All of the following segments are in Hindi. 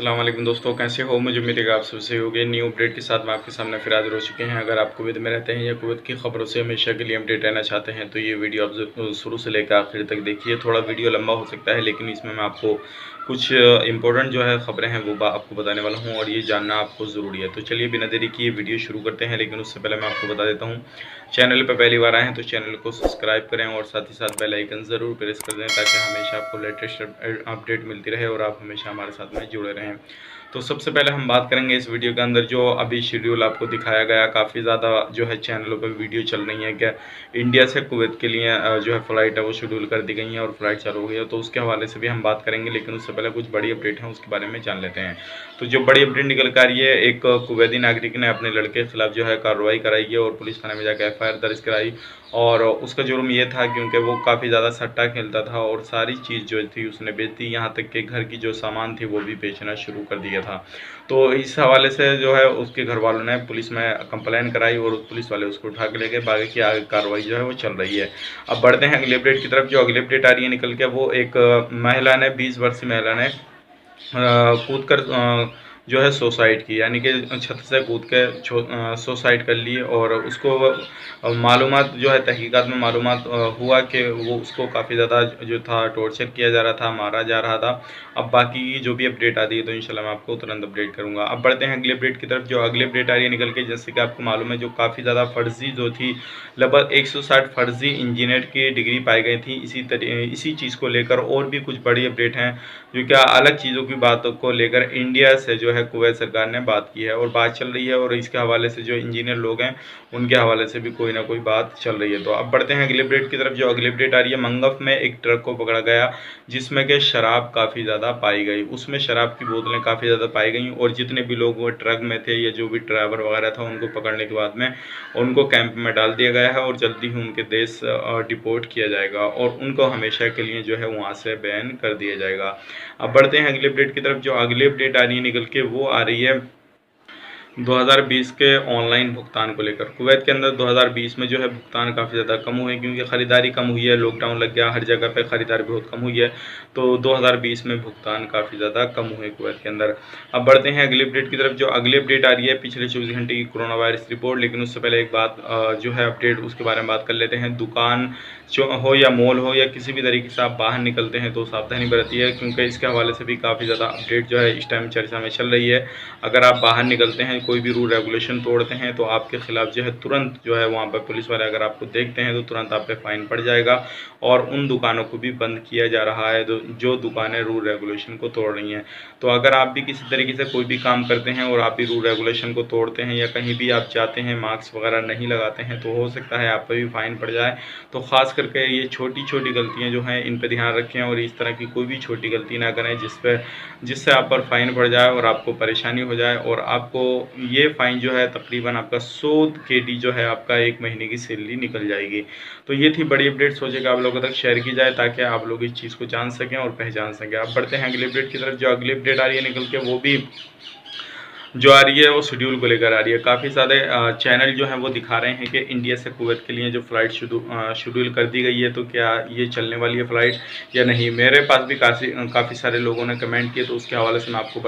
अस्सलाम वालेकुम दोस्तों, कैसे हो? मुझे उम्मीद है कि आप सबसे हो गए। न्यू अपडेट के साथ मैं आपके सामने फिर हाजिर हो चुके हैं। अगर आप कुवैत में रहते हैं या कुवैत की खबरों से हमेशा के लिए अपडेट रहना चाहते हैं तो ये वीडियो आप शुरू से लेकर आखिर तक देखिए। थोड़ा वीडियो लंबा हो सकता है लेकिन इसमें मैं आपको कुछ इंपॉर्टेंट जो है खबरें हैं वो आपको बताने वाला हूँ और ये जानना आपको ज़रूरी है। तो चलिए बिना देरी किए वीडियो शुरू करते हैं, लेकिन उससे पहले मैं आपको बता देता हूँ, चैनल पर पहली बार आए हैं तो चैनल को सब्सक्राइब करें और साथ ही साथ बेल आइकन ज़रूर प्रेस कर दें ताकि हमेशा आपको लेटेस्ट अपडेट मिलती रहे और आप हमेशा हमारे साथ में जुड़े रहें। तो सबसे पहले हम बात करेंगे इस वीडियो के अंदर जो अभी शेड्यूल आपको दिखाया गया, काफ़ी ज़्यादा जो है चैनलों पर वीडियो चल रही है क्या इंडिया से कुवैत के लिए जो है फ़्लाइट है वो शेड्यूल कर दी गई है और फ्लाइट चालू हो गई है, तो उसके हवाले से भी हम बात करेंगे। लेकिन उससे पहले कुछ बड़ी अपडेट है उसके बारे में जान लेते हैं। तो जो बड़ी अपडेट निकल कर आ रही है, एक कुवैती नागरिक ने अपने लड़के के खिलाफ जो है कार्रवाई कराई है और पुलिस थाने में जाकर FIR दर्ज कराई। और उसका जुर्म ये था क्योंकि वो काफ़ी ज़्यादा सट्टा खेलता था और सारी चीज़ जो थी उसने बेच दी, यहाँ तक कि घर की जो सामान थी वो भी बेचना शुरू कर दिया था। तो इस हवाले से जो है उसके घर वालों ने पुलिस में कंप्लेन कराई और पुलिस वाले उसको उठा के ले गए। बाकी की आगे कार्रवाई जो है वो चल रही है। अब बढ़ते हैं अगले अपडेट की तरफ। जो अगली अपडेट आ रही है निकल के, वो एक महिला ने 20 वर्षीय महिला ने कूद कर जो है सुसाइड की, यानी कि छत से कूद के सुसाइड कर ली। और उसको मालूमात जो है तहकीकात में मालूमात हुआ कि वो उसको काफ़ी ज़्यादा जो था टॉर्चर किया जा रहा था, मारा जा रहा था। अब बाकी जो भी अपडेट आती है तो इंशाल्लाह मैं आपको तुरंत अपडेट करूंगा। अब बढ़ते हैं अगली अपडेट की तरफ। जो अगली अपडेट आ रही है निकल के, जैसे कि आपको मालूम है जो काफ़ी ज़्यादा फर्जी जो थी, लगभग 160 फर्जी इंजीनियर की डिग्री पाई गई थी। इसी चीज़ को लेकर और भी कुछ बड़ी अपडेट हैं जो क्या अलग चीज़ों की बातों को लेकर इंडिया से जो है कुवैत सरकार ने बात की है और बात चल रही है। और इसके हवाले से जो इंजीनियर लोग हैं उनके हवाले से भी कोई ना कोई बात चल रही है। तो अब बढ़ते हैं अगली अपडेट की तरफ। जो अगली अपडेट आ रही है, मंगफ में एक ट्रक को पकड़ा गया जिसमें कि शराब काफ़ी ज़्यादा पाई गई। उसमें शराब की बोतलें काफ़ी ज़्यादा पाई गई और जितने भी लोग वो ट्रक में थे या जो भी ड्राइवर वगैरह था उनको पकड़ने के बाद में उनको कैंप में डाल दिया गया है और जल्दी ही उनके देश डिपोर्ट किया जाएगा और उनको हमेशा के लिए जो है वहाँ से बैन कर दिया जाएगा। अब बढ़ते हैं अगली अपडेट की तरफ। जो अगली अपडेट आ रही है निकल के, वो आ रही है 2020 के ऑनलाइन भुगतान को लेकर। कुवैत के अंदर 2020 में जो है भुगतान काफ़ी ज़्यादा कम हुए क्योंकि ख़रीदारी कम हुई है, लॉकडाउन लग गया, हर जगह पे ख़रीदारी बहुत कम हुई है। तो 2020 में भुगतान काफ़ी ज़्यादा कम हुए कुवैत के अंदर। अब बढ़ते हैं अगली अपडेट की तरफ। जो अगली अपडेट आ रही है पिछले 24 घंटे की कोरोना वायरस रिपोर्ट। लेकिन उससे पहले एक बात जो है अपडेट उसके बारे में बात कर लेते हैं। दुकान हो या मॉल हो या किसी भी तरीके से आप बाहर निकलते हैं तो सावधानी बरतिए क्योंकि इसके हवाले से भी काफ़ी ज़्यादा अपडेट जो है इस टाइम चर्चा में चल रही है। अगर आप बाहर निकलते हैं, कोई भी रूल रेगुलेशन तोड़ते हैं तो आपके खिलाफ जो है तुरंत जो है वहाँ पर पुलिस वाले अगर आपको देखते हैं तो तुरंत आप पे फाइन पड़ जाएगा। और उन दुकानों को भी बंद किया जा रहा है जो दुकानें रूल रेगुलेशन को तोड़ रही हैं। तो अगर आप भी किसी तरीके से कोई भी काम करते हैं और आप भी रूल रेगुलेशन को तोड़ते हैं या कहीं भी आप जाते हैं मास्क वगैरह नहीं लगाते हैं तो हो सकता है आप पर भी फाइन पड़ जाए। तो ख़ास करके ये छोटी छोटी गलतियाँ जो हैं इन पर ध्यान रखें और इस तरह की कोई भी छोटी गलती ना करें जिससे आप पर फाइन पड़ जाए और आपको परेशानी हो जाए। और आपको ये फ़ाइन जो है तकरीबन आपका 100 KD जो है आपका 1 महीने की सैलरी निकल जाएगी। तो ये थी बड़ी अपडेट, सोचे कि आप लोगों तक शेयर की जाए ताकि आप लोग इस चीज़ को जान सकें और पहचान सकें। अब बढ़ते हैं अगली अपडेट की तरफ। जो अगली अपडेट आ रही है निकल के, वो भी जो आ रही है वो शेड्यूल को लेकर आ रही है। काफ़ी सारे चैनल जो हैं वो दिखा रहे हैं कि इंडिया से कुवैत के लिए जो फ़्लाइट शेड्यूल कर दी गई है, तो क्या ये चलने वाली है फ़्लाइट या नहीं। मेरे पास भी काफ़ी सारे लोगों ने कमेंट किए तो उसके हवाले से मैं आपको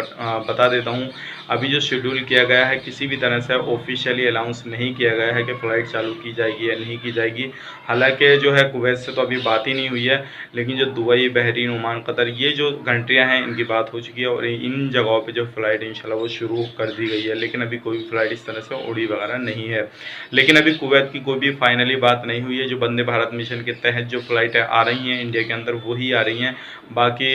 बता देता हूँ। अभी जो शेड्यूल किया गया है किसी भी तरह से ऑफिशियली अनाउंस नहीं किया गया है कि फ़्लाइट चालू की जाएगी या नहीं की जाएगी। हालांकि जो है कुवैत से तो अभी बात ही नहीं हुई है, लेकिन जो दुबई, बहरीन, ओमान, कतर ये जो कंट्रियाँ हैं इनकी बात हो चुकी है और इन जगहों पे जो फ़्लाइट इंशाल्लाह वो शुरू कर दी गई है। लेकिन अभी कोई भी फ़्लाइट इस तरह से उड़ी वगैरह नहीं है। लेकिन अभी कुवैत की कोई भी फाइनली बात नहीं हुई है। जो वंदे भारत मिशन के तहत जो फ़्लाइटें आ रही हैं इंडिया के अंदर वही आ रही हैं। बाकी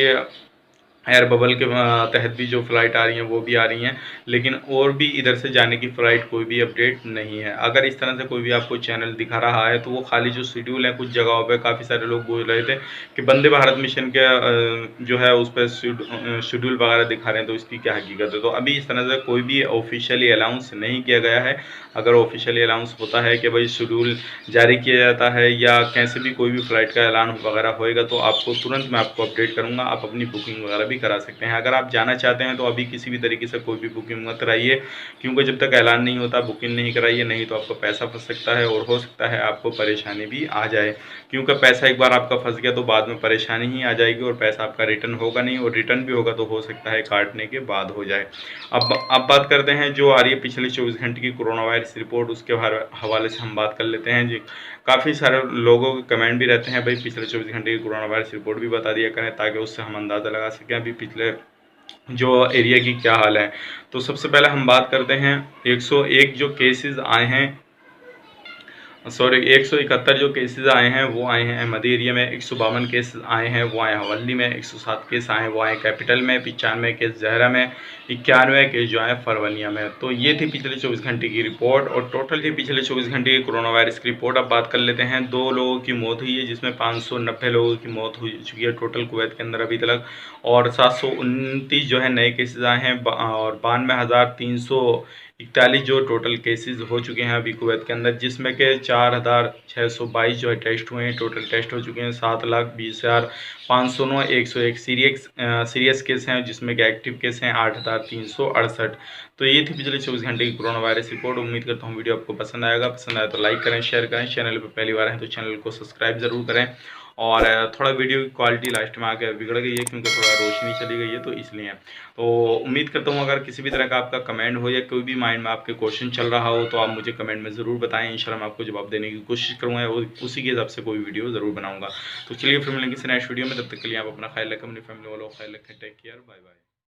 एयर बबल के तहत भी जो फ़्लाइट आ रही हैं वो भी आ रही हैं, लेकिन और भी इधर से जाने की फ़्लाइट कोई भी अपडेट नहीं है। अगर इस तरह से कोई भी आपको चैनल दिखा रहा है तो वो खाली जो शेड्यूल है, कुछ जगहों पे काफ़ी सारे लोग बोल रहे थे कि वंदे भारत मिशन के जो है उस पर शेड्यूल वगैरह दिखा रहे हैं, तो इसकी क्या हकीकत है। तो अभी इस तरह से कोई भी ऑफिशियली अनाउंस नहीं किया गया है। अगर ऑफिशियली अनाउंस होता है कि भाई शेड्यूल जारी किया जाता है या कैसे भी कोई भी फ़्लाइट का ऐलान वगैरह होएगा तो आपको तुरंत मैं आपको अपडेट करूँगा। आप अपनी बुकिंग वगैरह भी करा सकते हैं। अगर आप जाना चाहते हैं तो अभी किसी भी तरीके से कोई भी बुकिंग मत कराइए, क्योंकि जब तक ऐलान नहीं होता बुकिंग नहीं कराइए, नहीं तो आपका पैसा फंस सकता है और हो सकता है आपको परेशानी भी आ जाए, क्योंकि पैसा एक बार आपका फंस गया तो बाद में परेशानी ही आ जाएगी और पैसा आपका रिटर्न होगा नहीं, और रिटर्न भी होगा तो हो सकता है काटने के बाद हो जाए। अब बात करते हैं जो आ रही है पिछले 24 घंटे की कोरोना वायरस रिपोर्ट, उसके हवाले से हम बात कर लेते हैं जी। काफ़ी सारे लोगों के कमेंट भी रहते हैं, भाई पिछले 24 घंटे की कोरोना वायरस रिपोर्ट भी बता दिया करें, ताकि उससे हम अंदाज़ा लगा सकें अभी पिछले जो एरिया की क्या हाल है। तो सबसे पहले हम बात करते हैं 101 जो केसेस आए हैं, सॉरी 171 जो केसेस आए हैं वो आए हैं अहमदी एरिया में, 152 केसेस आए हैं वो आए हवल्ली में, 107 केस आए हैं वो आए कैपिटल में, 95 केस जहरा में, 91 केस जो आए फरवनिया में। तो ये थी पिछले 24 घंटे की रिपोर्ट, और टोटल थी पिछले 24 घंटे की कोरोना वायरस की रिपोर्ट। अब बात कर लेते हैं 2 लोगों की मौत हुई है, जिसमें 590 लोगों की मौत हो चुकी है टोटल कुवैत के अंदर अभी तक, और 729 जो है नए केसेस आए हैं, और 92,341 जो टोटल केसेस हो चुके हैं अभी कुवैत के अंदर, जिसमें के 4,622 जो है टेस्ट हुए हैं, टोटल टेस्ट हो चुके हैं 7,20,509, 101 सीरियस केस हैं, जिसमें के एक्टिव केस हैं 8,368। तो ये थी पिछले 24 घंटे की कोरोना वायरस रिपोर्ट। उम्मीद करता हूँ वीडियो आपको पसंद आएगा, पसंद आया तो लाइक करें, शेयर करें, चैनल पर पहली बार हैं तो चैनल को सब्सक्राइब जरूर करें। और थोड़ा वीडियो की क्वालिटी लास्ट में आकर बिगड़ गई है, क्योंकि थोड़ा रोशनी चली गई है तो इसलिए। तो उम्मीद करता हूँ अगर किसी भी तरह का आपका कमेंट हो या कोई भी माइंड में आपके क्वेश्चन चल रहा हो तो आप मुझे कमेंट में ज़रूर बताएं, इंशाल्लाह मैं आपको जवाब देने की कोशिश करूँगा और उसी के हिसाब से कोई वीडियो ज़रूर बनाऊँगा। तो चलिए फिर मिलेंगे किसी नेक्स्ट वीडियो में, तब तक के लिए आप अपना ख्याल रखें, अपनी फैमिली वालों का ख्याल रखें। Take care, bye bye.